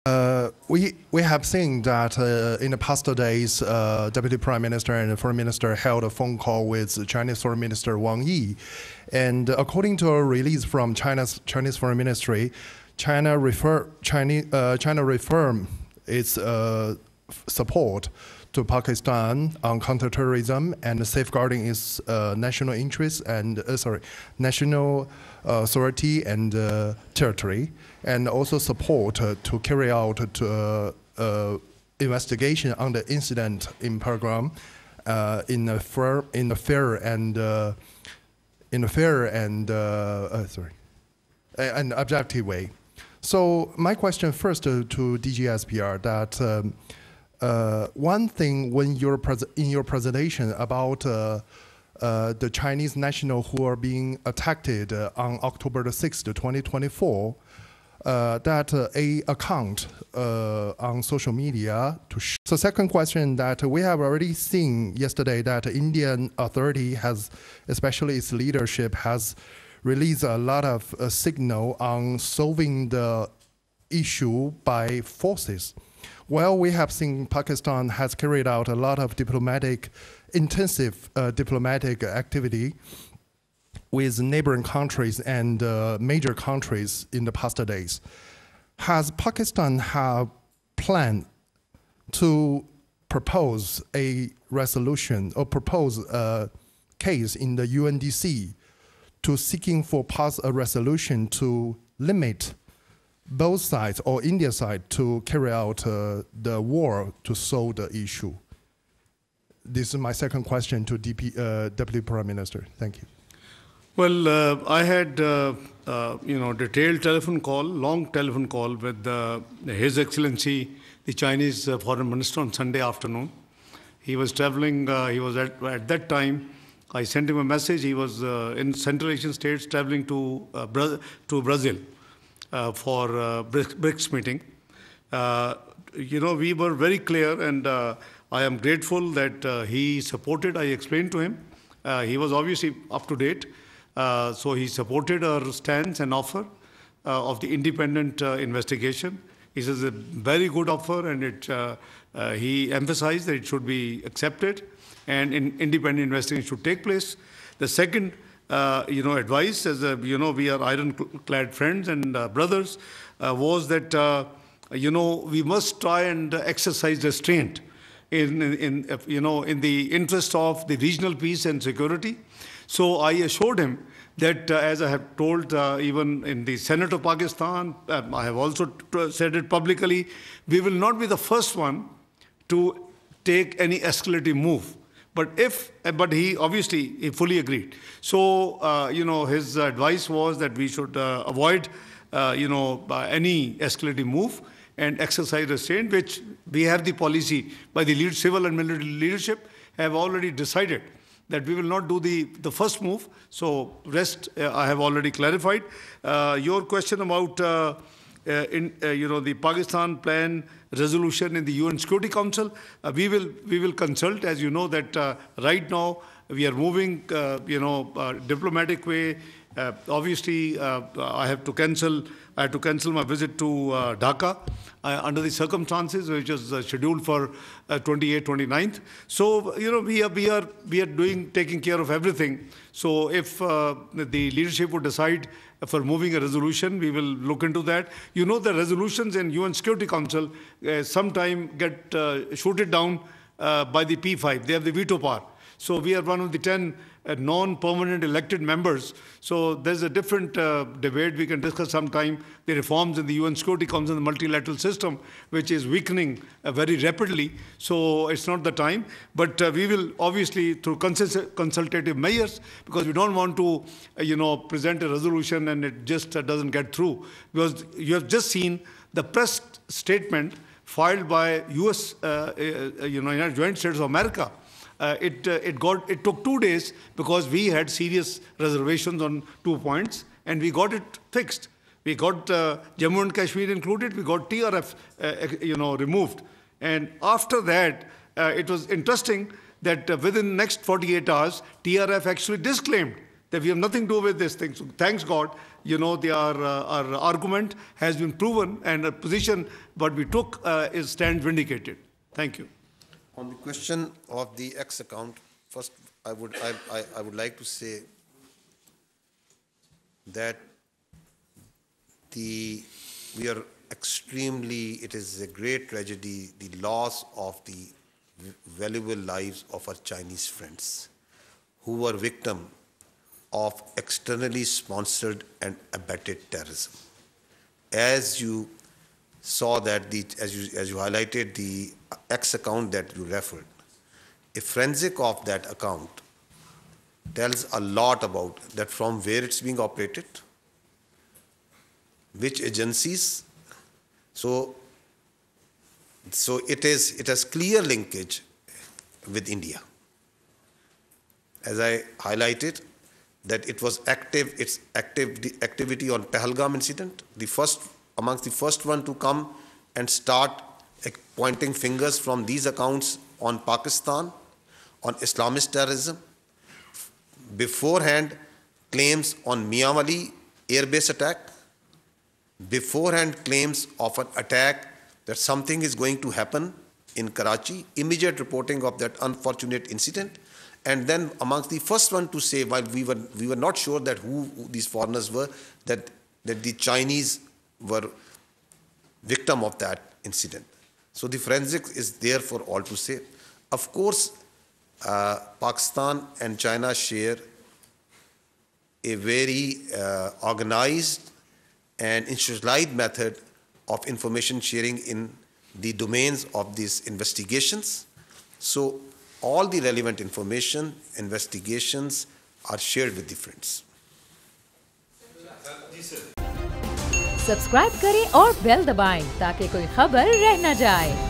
We have seen that in the past days, Deputy Prime Minister and the Foreign Minister held a phone call with Chinese Foreign Minister Wang Yi, and according to a release from Chinese Foreign Ministry, China reaffirmed its support to Pakistan on counterterrorism and safeguarding its national interests and national authority and territory, and also support to carry out investigation on the incident in Pahalgam in a fair and objective way. So my question first to DGSPR that. One thing when in your presentation about the Chinese national who are being attacked on October the 6th, 2024, that a account on social media. So second question that we have already seen yesterday that Indian authority has, especially its leadership, has released a lot of signal on solving the issue by forces. Well, we have seen Pakistan has carried out a lot of intensive diplomatic activity with neighboring countries and major countries in the past days. Has Pakistan have planned to propose a resolution or propose a case in the UNDC to seeking for pass a resolution to limit both sides or India side to carry out the war to solve the issue? This is my second question to Deputy Prime Minister. Thank you. Well, I had detailed telephone call, long telephone call with His Excellency, the Chinese Foreign Minister on Sunday afternoon. He was traveling. He was at that time. I sent him a message. He was in Central Asian states traveling to Brazil. For BRICS meeting. We were very clear, and I am grateful that he supported. I explained to him. He was obviously up to date. So he supported our stance and offer of the independent investigation. He says a very good offer, and he emphasized that it should be accepted and independent investigation should take place. The second advice, as we are ironclad friends and brothers, was that we must try and exercise restraint in the interest of the regional peace and security. So I assured him that, as I have told even in the Senate of Pakistan, I have also said it publicly, we will not be the first one to take any escalating move. But he obviously fully agreed. So his advice was that we should avoid any escalating move and exercise restraint, which we have the policy by the civil and military leadership have already decided that we will not do the first move. So rest I have already clarified. Your question about the Pakistan plan resolution in the UN Security Council, we will consult. As you know that right now we are moving diplomatic way. Obviously, I have to cancel my visit to Dhaka under the circumstances, which is scheduled for 28th, 29th. So we are taking care of everything. So if the leadership would decide for moving a resolution, we will look into that. The resolutions in UN Security Council sometime get shooted down by the P5. They have the veto power. So we are one of the 10 non-permanent elected members. So there's a different debate. We can discuss sometime the reforms in the UN Security Council, the multilateral system, which is weakening very rapidly. So it's not the time. But we will obviously, through consultative measures, because we don't want to, present a resolution and it just doesn't get through. Because you have just seen the press statement filed by US, United Joint States of America. It took 2 days because we had serious reservations on 2 points, and we got it fixed. We got Jammu and Kashmir included. We got TRF, removed. And after that, it was interesting that within the next 48 hours, TRF actually disclaimed that we have nothing to do with this thing. So thanks God, you know, our argument has been proven and a position what we took is stand vindicated. Thank you. On the question of the X account, first I would like to say that it is a great tragedy, the loss of the valuable lives of our Chinese friends who were victim of externally sponsored and abetted terrorism. As you saw that, as you highlighted the X account that you referred, a forensic of that account tells a lot about that, from where it's being operated, which agencies. So it has clear linkage with India. As I highlighted, that it was the activity on Pahalgam incident, amongst the first one to come and start pointing fingers from these accounts on Pakistan, on Islamist terrorism. Beforehand, claims on Mianwali airbase attack. Beforehand, claims of an attack that something is going to happen in Karachi. Immediate reporting of that unfortunate incident. And then amongst the first one to say, while we were not sure that who these foreigners were, that the Chinese were victim of that incident. So the forensics is there for all to say. Of course, Pakistan and China share a very organized and institutionalized method of information sharing in the domains of these investigations. So all the relevant information, investigations are shared with the friends. Subscribe करें और bell दबाएं ताकि कोई खबर रह न जाए।